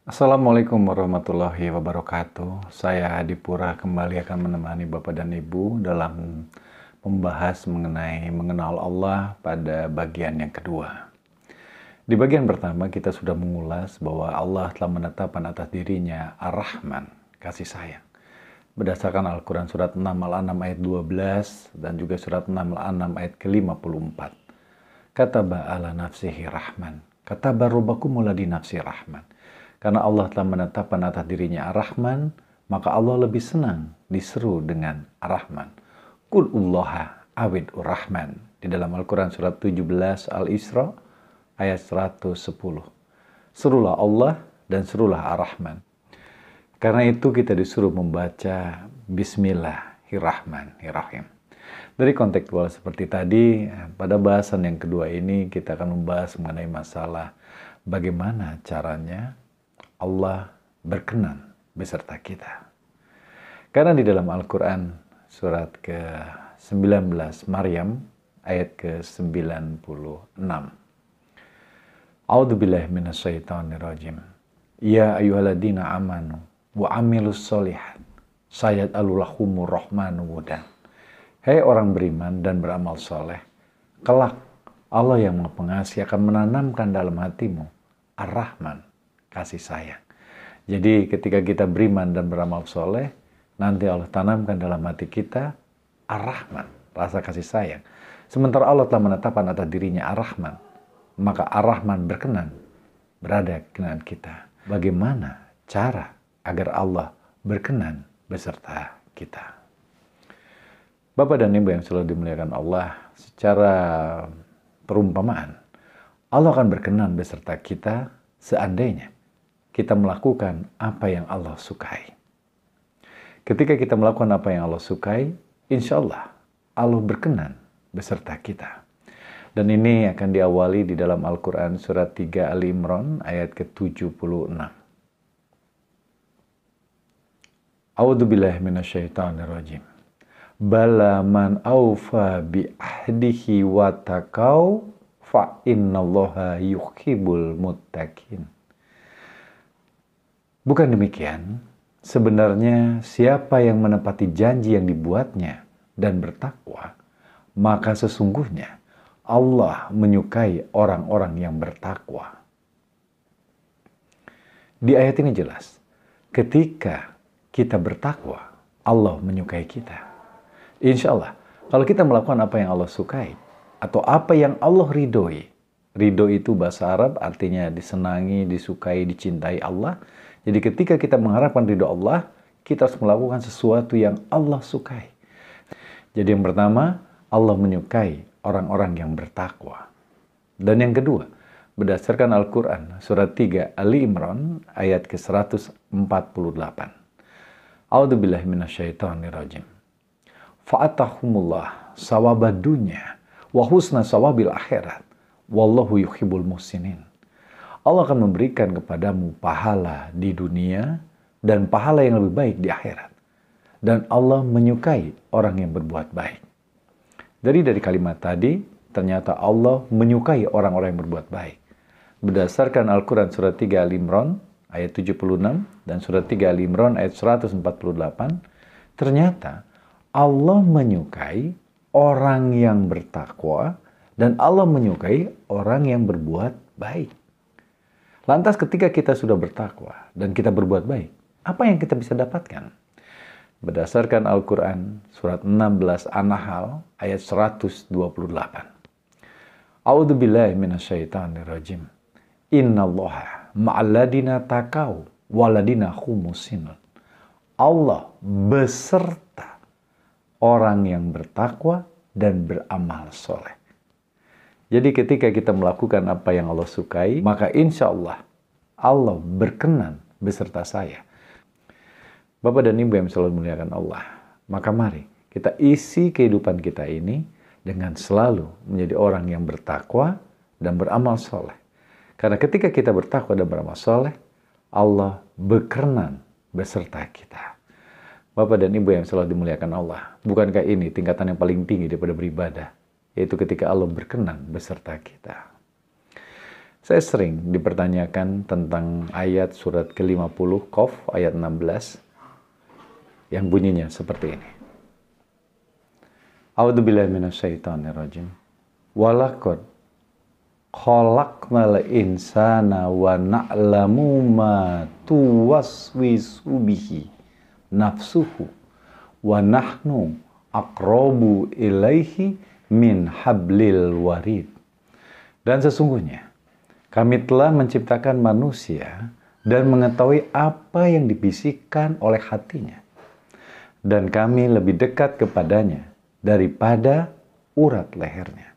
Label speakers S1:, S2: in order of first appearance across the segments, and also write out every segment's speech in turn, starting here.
S1: Assalamualaikum warahmatullahi wabarakatuh. Saya Adipura kembali akan menemani Bapak dan Ibu dalam membahas mengenai mengenal Allah pada bagian yang kedua. Di bagian pertama kita sudah mengulas bahwa Allah telah menetapkan atas dirinya Ar-Rahman, kasih sayang. Berdasarkan Al-Quran surat 6 Al-An'am ayat 12 dan juga surat 6 Al-An'am ayat ke-54. Kataba ala nafsihi rahman. Kataba rubakumula di nafsi rahman. Karena Allah telah menetapkan atas dirinya Ar-Rahman, maka Allah lebih senang diseru dengan Ar-Rahman. Qul'ullaha awid ur-Rahman. Di dalam Al-Quran surat 17 Al-Isra ayat 110. Serulah Allah dan serulah Ar-Rahman. Karena itu kita disuruh membaca Bismillahirrahmanirrahim. Dari kontekstual seperti tadi, pada bahasan yang kedua ini kita akan membahas mengenai masalah bagaimana caranya Allah berkenan beserta kita. Karena di dalam Al-Quran surat ke-19 Maryam ayat ke-96. A'udzubillahi minasyaitonirrajim. Ya ayyuhalladzina amanu wa amilus solihat sayad'alulahumur rahmanu wudan. Hei orang beriman dan beramal soleh, kelak Allah yang Maha Pengasih akan menanamkan dalam hatimu Ar-Rahman, kasih sayang. Jadi ketika kita beriman dan beramal soleh, nanti Allah tanamkan dalam hati kita Ar-Rahman, rasa kasih sayang. Sementara Allah telah menetapkan atas dirinya Ar-Rahman, maka Ar-Rahman berkenan berada dengan kita. Bagaimana cara agar Allah berkenan beserta kita? Bapak dan Ibu yang selalu dimuliakan Allah, secara perumpamaan, Allah akan berkenan beserta kita seandainya kita melakukan apa yang Allah sukai. Ketika kita melakukan apa yang Allah sukai, insya Allah Allah berkenan beserta kita. Dan ini akan diawali di dalam Al-Quran surat 3 Ali Imran ayat ke-76. A'udzubillahi minasyaitonirrajim. Bala man aufa bi ahdihi wa taqau fa innallaha yuhibbul muttaqin. Bukan demikian, sebenarnya siapa yang menepati janji yang dibuatnya dan bertakwa, maka sesungguhnya Allah menyukai orang-orang yang bertakwa. Di ayat ini jelas, ketika kita bertakwa, Allah menyukai kita. Insya Allah, kalau kita melakukan apa yang Allah sukai, atau apa yang Allah ridhoi. Ridho itu bahasa Arab artinya disenangi, disukai, dicintai Allah. Jadi ketika kita mengharapkan ridho Allah, kita harus melakukan sesuatu yang Allah sukai. Jadi yang pertama, Allah menyukai orang-orang yang bertakwa. Dan yang kedua, berdasarkan Al-Quran, surat 3 Ali Imran, ayat ke-148. A'udzubillahi minasyaitonirrajim. Fa'atahumullah sawabad dunya wa husna sawabil akhirat. Wallahu yuhibbul muhsinin. Allah akan memberikan kepadamu pahala di dunia dan pahala yang lebih baik di akhirat. Dan Allah menyukai orang yang berbuat baik. Dari kalimat tadi, ternyata Allah menyukai orang-orang yang berbuat baik. Berdasarkan Al-Quran surat 3 Al-Imran ayat 76 dan surat 3 Al-Imran ayat 148, ternyata Allah menyukai orang yang bertakwa dan Allah menyukai orang yang berbuat baik. Lantas ketika kita sudah bertakwa dan kita berbuat baik, apa yang kita bisa dapatkan? Berdasarkan Al-Quran surat 16 An-Nahl ayat 128. A'udzubillahi minasyaitonirrajim. Innallaha ma'alladina taqaw waladina humusinun. Allah beserta orang yang bertakwa dan beramal soleh. Jadi ketika kita melakukan apa yang Allah sukai, maka insya Allah, Allah berkenan beserta saya. Bapak dan Ibu yang selalu memuliakan Allah, maka mari kita isi kehidupan kita ini dengan selalu menjadi orang yang bertakwa dan beramal soleh. Karena ketika kita bertakwa dan beramal soleh, Allah berkenan beserta kita. Bapak dan Ibu yang selalu dimuliakan Allah, bukankah ini tingkatan yang paling tinggi daripada beribadah? Yaitu ketika Allah berkenan beserta kita. Saya sering dipertanyakan tentang ayat surat ke-50 Qaf ayat 16 yang bunyinya seperti ini. A'udzubillahi minasyaitonirrajim. Walaqad khalaqnal insana wa na'lamu ma tuwaswisu bihi nafsuhu wa nahnu aqrabu ilaihi min hablil warid. Dan sesungguhnya kami telah menciptakan manusia dan mengetahui apa yang dibisikkan oleh hatinya. Dan kami lebih dekat kepadanya daripada urat lehernya.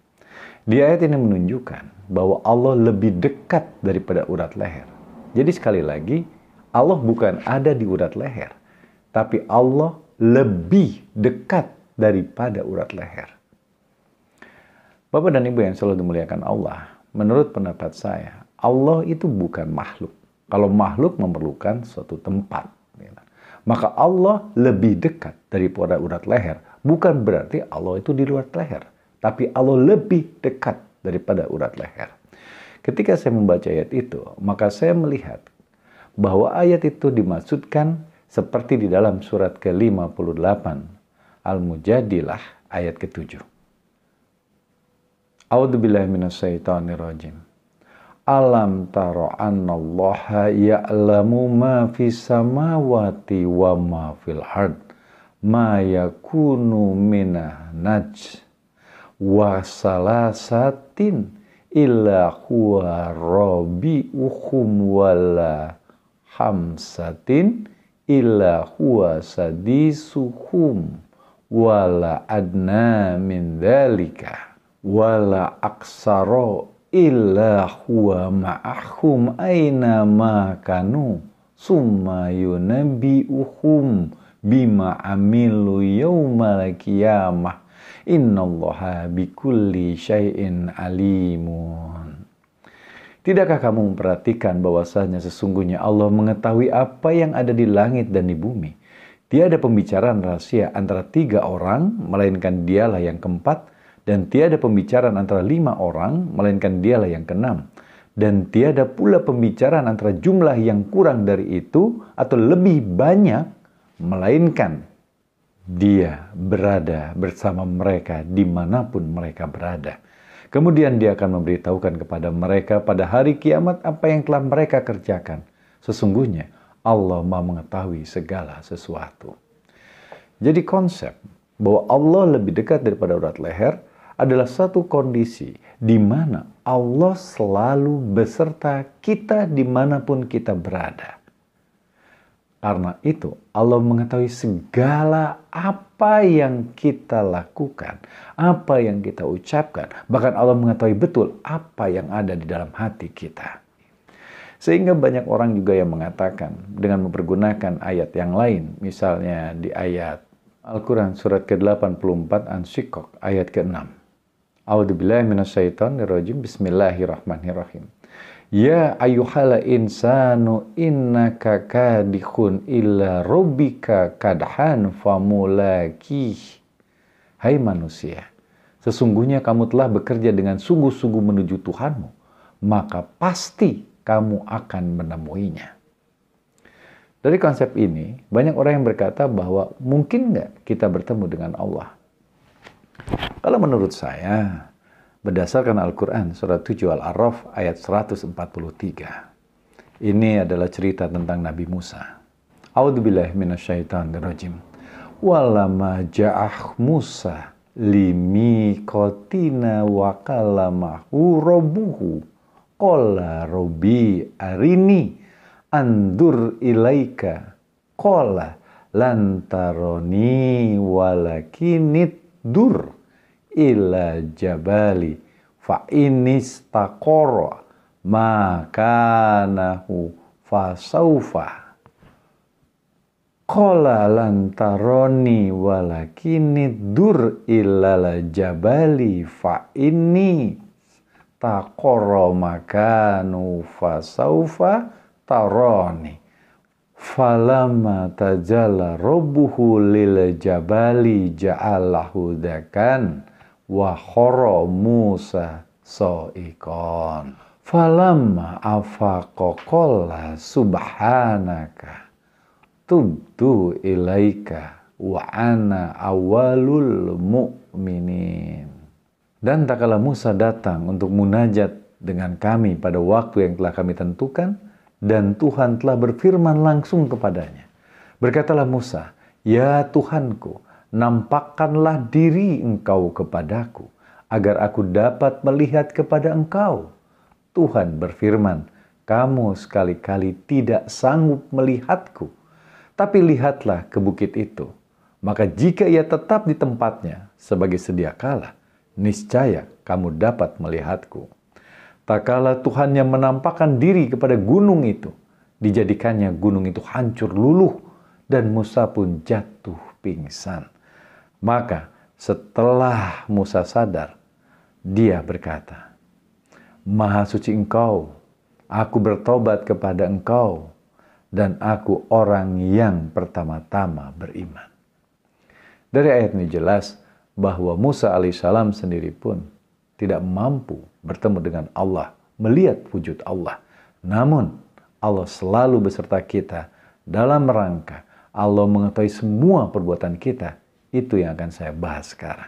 S1: Di ayat ini menunjukkan bahwa Allah lebih dekat daripada urat leher. Jadi sekali lagi, Allah bukan ada di urat leher, tapi Allah lebih dekat daripada urat leher. Bapak dan Ibu yang selalu dimuliakan Allah, menurut pendapat saya, Allah itu bukan makhluk. Kalau makhluk memerlukan suatu tempat, maka Allah lebih dekat daripada urat leher. Bukan berarti Allah itu di luar leher, tapi Allah lebih dekat daripada urat leher. Ketika saya membaca ayat itu, maka saya melihat bahwa ayat itu dimaksudkan seperti di dalam surat ke-58 Al-Mujadilah ayat ke-7. A'udzubillahi minasyaitonirrajim. Alam taro annallaha ya'lamu ma fis samawati wa ma fil ard ma yakunu minah naj wa salasatin illa huwa rabi'uhum wala hamsatin illa huwa sadisuhum wala adna min dhalika wala aksaro illa huwa ma'ahum aina ma kanu summa yunabbi'uhum bima amilu yawmal qiyamah innallaha bikulli syai'in alimun. Tidakkah kamu memperhatikan bahwasanya sesungguhnya Allah mengetahui apa yang ada di langit dan di bumi? Tiada pembicaraan rahasia antara 3 orang, melainkan dialah yang keempat, dan tiada pembicaraan antara 5 orang, melainkan dialah yang keenam. Dan tiada pula pembicaraan antara jumlah yang kurang dari itu atau lebih banyak, melainkan dia berada bersama mereka dimanapun mereka berada. Kemudian dia akan memberitahukan kepada mereka pada hari kiamat apa yang telah mereka kerjakan. Sesungguhnya Allah Maha mengetahui segala sesuatu. Jadi konsep bahwa Allah lebih dekat daripada urat leher adalah satu kondisi di mana Allah selalu beserta kita dimanapun kita berada. Karena itu Allah mengetahui segala apa yang kita lakukan, apa yang kita ucapkan. Bahkan Allah mengetahui betul apa yang ada di dalam hati kita. Sehingga banyak orang juga yang mengatakan dengan mempergunakan ayat yang lain. Misalnya di ayat Al-Quran surat ke-84 An-Syiqqaq ayat ke-6. A'udzubillahi minasyaitonirrajim. Bismillahirrahmanirrahim. Ya ayyuhal insanu innaka kadihun illa rabbika kadhan famulakih. Hai manusia, sesungguhnya kamu telah bekerja dengan sungguh-sungguh menuju Tuhanmu, maka pasti kamu akan menemuinya. Dari konsep ini, banyak orang yang berkata bahwa mungkin nggak kita bertemu dengan Allah? Kalau menurut saya, berdasarkan Al-Quran, surat 7 Al-A'raf ayat 143. Ini adalah cerita tentang Nabi Musa. A'udzubillahi minasyaitonirrajim. Walamma ja'ah Musa limiqatina wa kalamahu rabbuhu. Qala rabbi arini andur ilaika. Qala lantaroni walakinid dur ila jabali fa inistaqara makanahu fasaufa qala lantaroni walakinid dur ila jabali fa ini taqara makanu fasaufa taroni falamma tajalla rabbuhu lil jabali ja'alahu dakan wa khara Musa sa'iqan Falamma afaqaqala subhanaka tubtu ilaika wa ana awalul mu'minin. Dan tak kala Musa datang untuk munajat dengan kami pada waktu yang telah kami tentukan, dan Tuhan telah berfirman langsung kepadanya. Berkatalah Musa, "Ya Tuhanku, nampakkanlah diri engkau kepadaku, agar aku dapat melihat kepada engkau." Tuhan berfirman, "Kamu sekali-kali tidak sanggup melihatku, tapi lihatlah ke bukit itu. Maka jika ia tetap di tempatnya sebagai sedia kala, niscaya kamu dapat melihatku." Tak kala Tuhan yang menampakkan diri kepada gunung itu, dijadikannya gunung itu hancur luluh, dan Musa pun jatuh pingsan. Maka setelah Musa sadar, dia berkata, "Maha suci engkau, aku bertobat kepada engkau, dan aku orang yang pertama-tama beriman." Dari ayat ini jelas bahwa Musa alaihissalam sendiri pun tidak mampu bertemu dengan Allah, melihat wujud Allah. Namun Allah selalu beserta kita dalam rangka Allah mengetahui semua perbuatan kita. Itu yang akan saya bahas sekarang.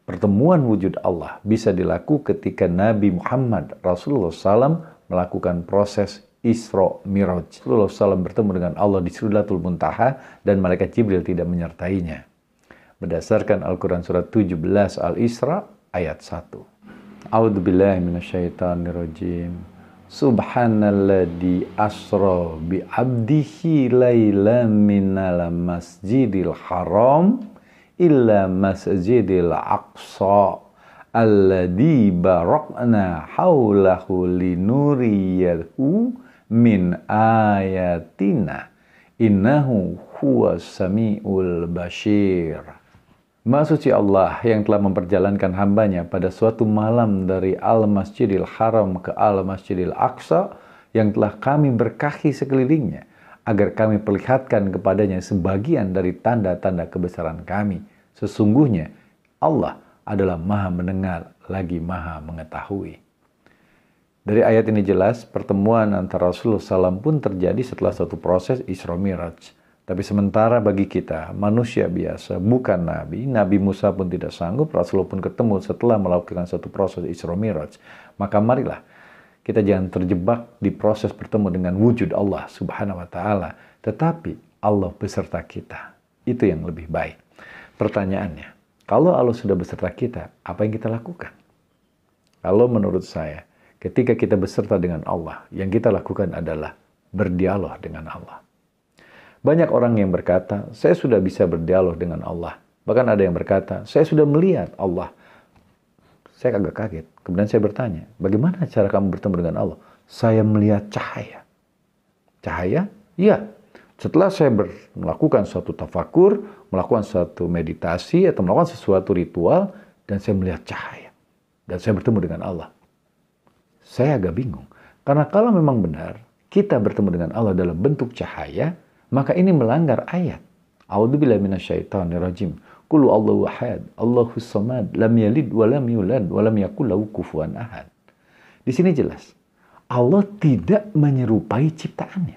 S1: Pertemuan wujud Allah bisa dilakukan ketika Nabi Muhammad Rasulullah SAW melakukan proses Isra Miraj. Rasulullah SAW bertemu dengan Allah di Sidratul Muntaha dan malaikat Jibril tidak menyertainya. Berdasarkan Al-Quran surat 17 Al-Isra ayat 1. A'udzu billahi minasyaitonir rajim. Subhanalladzi asra bi 'abdihi lailan minal masjidil haram illa masjidil aqsa alladzi barakna haulahu linuriyahu min ayatina innahu huwas samiul basyir. Maha suci Allah yang telah memperjalankan hambanya pada suatu malam dari Al-Masjidil Haram ke Al-Masjidil Aqsa yang telah kami berkahi sekelilingnya, agar kami perlihatkan kepadanya sebagian dari tanda-tanda kebesaran kami. Sesungguhnya Allah adalah Maha mendengar lagi Maha mengetahui. Dari ayat ini jelas pertemuan antara Rasulullah SAW pun terjadi setelah suatu proses Isra Miraj. Tapi sementara bagi kita, manusia biasa, bukan Nabi, Nabi Musa pun tidak sanggup, Rasulullah pun ketemu setelah melakukan satu proses Isra Miraj. Maka marilah, kita jangan terjebak di proses bertemu dengan wujud Allah Subhanahu wa Ta'ala. Tetapi Allah beserta kita. Itu yang lebih baik. Pertanyaannya, kalau Allah sudah beserta kita, apa yang kita lakukan? Kalau menurut saya, ketika kita beserta dengan Allah, yang kita lakukan adalah berdialog dengan Allah. Banyak orang yang berkata, saya sudah bisa berdialog dengan Allah. Bahkan ada yang berkata, saya sudah melihat Allah. Saya agak kaget. Kemudian saya bertanya, bagaimana cara kamu bertemu dengan Allah? Saya melihat cahaya. Cahaya? Iya. Setelah saya melakukan suatu tafakur, melakukan suatu meditasi, atau melakukan sesuatu ritual, dan saya melihat cahaya. Dan saya bertemu dengan Allah. Saya agak bingung. Karena kalau memang benar, kita bertemu dengan Allah dalam bentuk cahaya, maka ini melanggar ayat. A'udzubillahi minasyaitonirrajim. Qul Allahu ahad, Allahus samad, lam yalid wa lam yulad wa lam yakul lahu kufuwan ahad. Di sini jelas, Allah tidak menyerupai ciptaannya.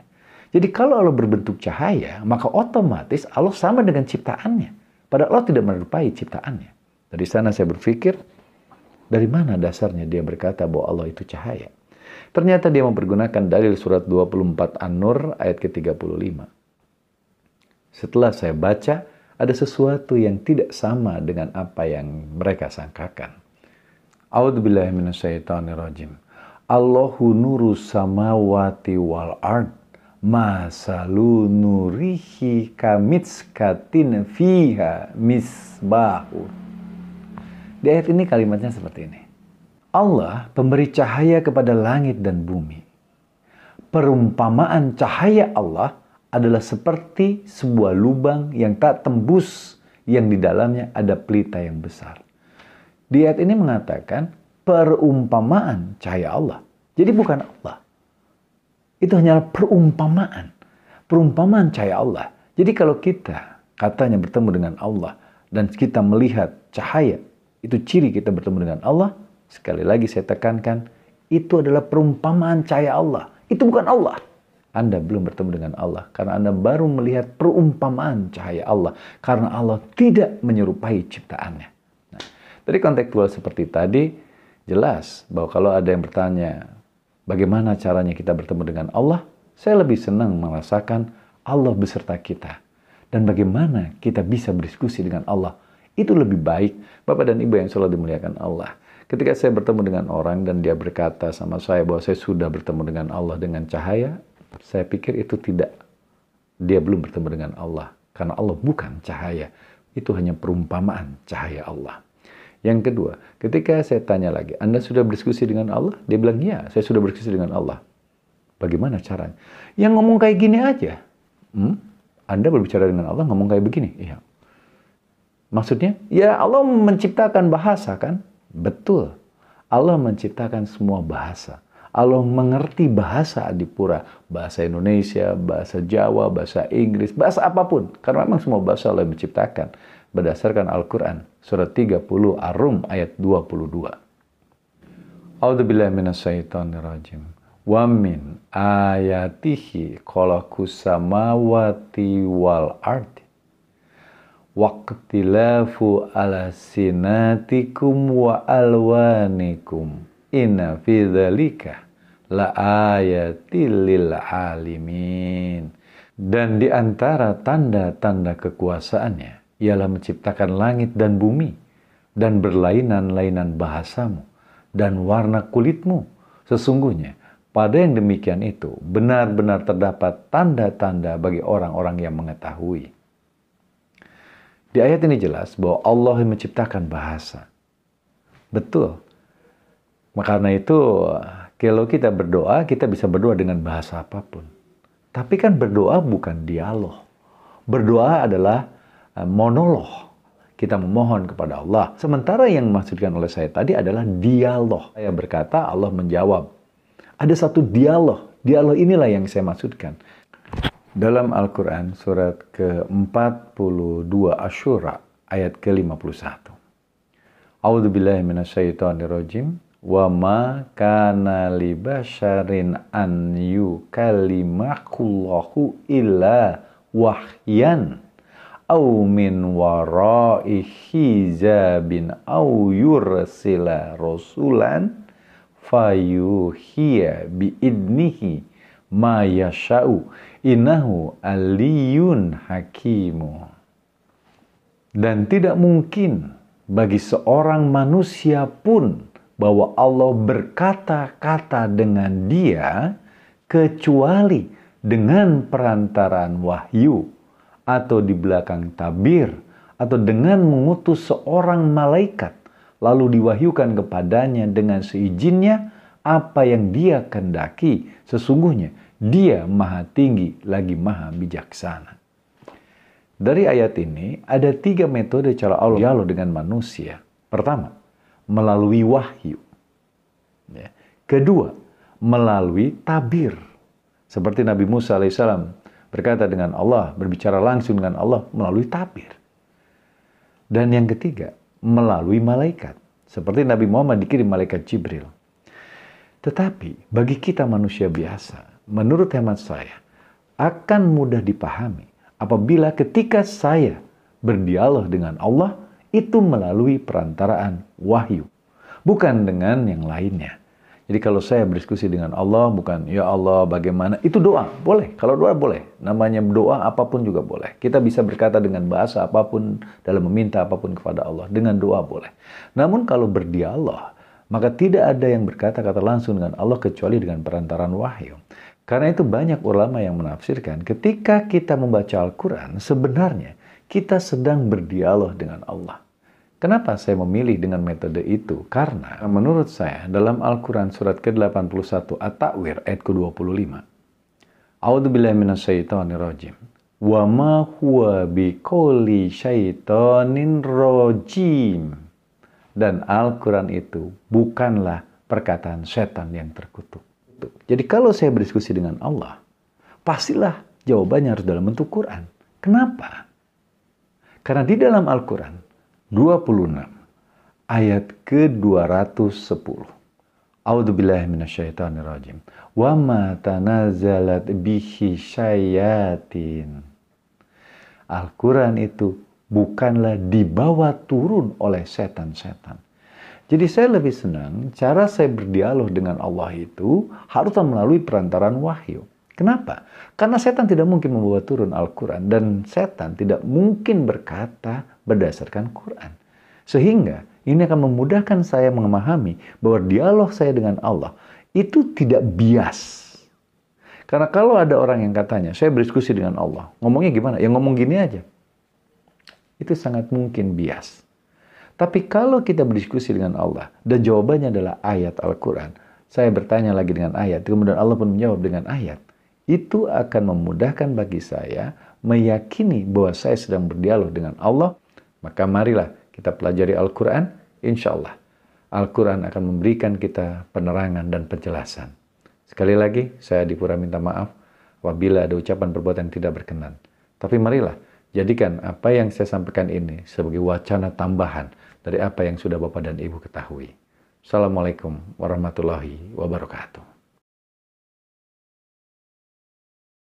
S1: Jadi kalau Allah berbentuk cahaya, maka otomatis Allah sama dengan ciptaannya. Padahal Allah tidak menyerupai ciptaannya. Dari sana saya berpikir, dari mana dasarnya dia berkata bahwa Allah itu cahaya? Ternyata dia mempergunakan dalil surat 24 An-Nur ayat ke-35. Setelah saya baca, ada sesuatu yang tidak sama dengan apa yang mereka sangkakan. A'udzubillahi minasyaitonirrajim. Allahu nuru samawati wal ard. Masalu nurihi kamitskatin fiha misbahun. Di ayat ini kalimatnya seperti ini. Allah pemberi cahaya kepada langit dan bumi. Perumpamaan cahaya Allah adalah seperti sebuah lubang yang tak tembus, yang di dalamnya ada pelita yang besar. Di ayat ini mengatakan perumpamaan cahaya Allah. Jadi bukan Allah. Itu hanyalah perumpamaan. Perumpamaan cahaya Allah. Jadi kalau kita katanya bertemu dengan Allah dan kita melihat cahaya, itu ciri kita bertemu dengan Allah. Sekali lagi saya tekankan, Itu adalah perumpamaan cahaya Allah. Itu bukan Allah. Anda belum bertemu dengan Allah karena Anda baru melihat perumpamaan cahaya Allah. Karena Allah tidak menyerupai ciptaannya. Nah, dari kontekstual seperti tadi, jelas bahwa kalau ada yang bertanya, bagaimana caranya kita bertemu dengan Allah? Saya lebih senang merasakan Allah beserta kita. Dan bagaimana kita bisa berdiskusi dengan Allah. Itu lebih baik, Bapak dan Ibu yang selalu dimuliakan Allah. Ketika saya bertemu dengan orang dan dia berkata sama saya bahwa saya sudah bertemu dengan Allah dengan cahaya, saya pikir itu tidak. Dia belum bertemu dengan Allah. Karena Allah bukan cahaya. Itu hanya perumpamaan cahaya Allah. Yang kedua, ketika saya tanya lagi, Anda sudah berdiskusi dengan Allah? Dia bilang, ya, saya sudah berdiskusi dengan Allah. Bagaimana caranya? Yang ngomong kayak gini aja. Anda berbicara dengan Allah ngomong kayak begini? Iya. Maksudnya, ya Allah menciptakan bahasa kan? Betul. Allah menciptakan semua bahasa. Allah mengerti bahasa Adipura. Bahasa Indonesia, bahasa Jawa, bahasa Inggris, bahasa apapun. Karena memang semua bahasa Allah menciptakan. Berdasarkan Al-Quran. Surat 30 Ar-Rum ayat 22. A'udzubillahi minasyaitonirrajim. Wa min ayatihi khalaqus samawati wal ardi. Waqtilafu ala sinatikum wa alwanikum inna fi dzalika la ayatil lil alimin. Dan di antara tanda-tanda kekuasaannya ialah menciptakan langit dan bumi dan berlainan-lainan bahasamu dan warna kulitmu. Sesungguhnya pada yang demikian itu benar-benar terdapat tanda-tanda bagi orang-orang yang mengetahui. Di ayat ini jelas bahwa Allah yang menciptakan bahasa. Betul. Karena itu, kalau kita berdoa, kita bisa berdoa dengan bahasa apapun. Tapi kan berdoa bukan dialog. Berdoa adalah monolog. Kita memohon kepada Allah. Sementara yang dimaksudkan oleh saya tadi adalah dialog. Saya berkata, Allah menjawab. Ada satu dialog. Dialog inilah yang saya maksudkan. Dalam Al-Quran surat ke-42 Asy-Syura ayat ke-51. A'udzubillahi minasyaitonirrajim. Wa ma kana li basyarin an yukallimakullahu illa wahyan au min wara'i hijabin au yursila rasulan fayuhiya biidnihi ma yasha'u innahu aliyun hakimu. Dan tidak mungkin bagi seorang manusia pun bahwa Allah berkata-kata dengan dia kecuali dengan perantaraan wahyu atau di belakang tabir atau dengan mengutus seorang malaikat lalu diwahyukan kepadanya dengan seizinnya apa yang dia kehendaki. Sesungguhnya dia maha tinggi lagi maha bijaksana. Dari ayat ini ada 3 metode cara Allah dialog dengan manusia. Pertama, melalui wahyu. Kedua, melalui tabir. Seperti Nabi Musa alaihissalam berkata dengan Allah, berbicara langsung dengan Allah melalui tabir. Dan yang ketiga, melalui malaikat. Seperti Nabi Muhammad dikirim malaikat Jibril. Tetapi bagi kita manusia biasa, menurut hemat saya, akan mudah dipahami apabila ketika saya berdialog dengan Allah, itu melalui perantaraan wahyu. Bukan dengan yang lainnya. Jadi kalau saya berdiskusi dengan Allah, bukan, ya Allah bagaimana, itu doa. Boleh, kalau doa boleh. Namanya doa apapun juga boleh. Kita bisa berkata dengan bahasa apapun, dalam meminta apapun kepada Allah. Dengan doa boleh. Namun kalau berdialog, maka tidak ada yang berkata-kata langsung dengan Allah kecuali dengan perantaraan wahyu. Karena itu banyak ulama yang menafsirkan ketika kita membaca Al-Quran, sebenarnya kita sedang berdialog dengan Allah. Kenapa saya memilih dengan metode itu? Karena menurut saya dalam Al-Quran surat ke-81 At-Ta'wir ayat ke-25. A'udzubillahi minasyaitonirrajim. Wa ma huwa biqauli syaitonin rajim. Dan Al-Quran itu bukanlah perkataan setan yang terkutuk. Jadi kalau saya berdiskusi dengan Allah, pastilah jawabannya harus dalam bentuk Quran. Kenapa? Karena di dalam Al-Quran 26 ayat ke-210 A'udzubillahi minasyaitonirrajim. Wa ma tanazzalat bihi syayatin. Al-Quran itu bukanlah dibawa turun oleh setan-setan. Jadi saya lebih senang cara saya berdialog dengan Allah itu harus melalui perantaran wahyu. Kenapa? Karena setan tidak mungkin membawa turun Al-Quran dan setan tidak mungkin berkata berdasarkan Quran. Sehingga ini akan memudahkan saya memahami bahwa dialog saya dengan Allah itu tidak bias. Karena kalau ada orang yang katanya, saya berdiskusi dengan Allah, ngomongnya gimana? Ya ngomong gini aja. Itu sangat mungkin bias. Tapi kalau kita berdiskusi dengan Allah, dan jawabannya adalah ayat Al-Quran, saya bertanya lagi dengan ayat, kemudian Allah pun menjawab dengan ayat, itu akan memudahkan bagi saya meyakini bahwa saya sedang berdialog dengan Allah. Maka marilah kita pelajari Al-Quran, insya Allah Al-Quran akan memberikan kita penerangan dan penjelasan. Sekali lagi, saya Adipura minta maaf apabila ada ucapan perbuatan yang tidak berkenan. Tapi marilah, jadikan apa yang saya sampaikan ini sebagai wacana tambahan dari apa yang sudah Bapak dan Ibu ketahui. Assalamualaikum warahmatullahi wabarakatuh.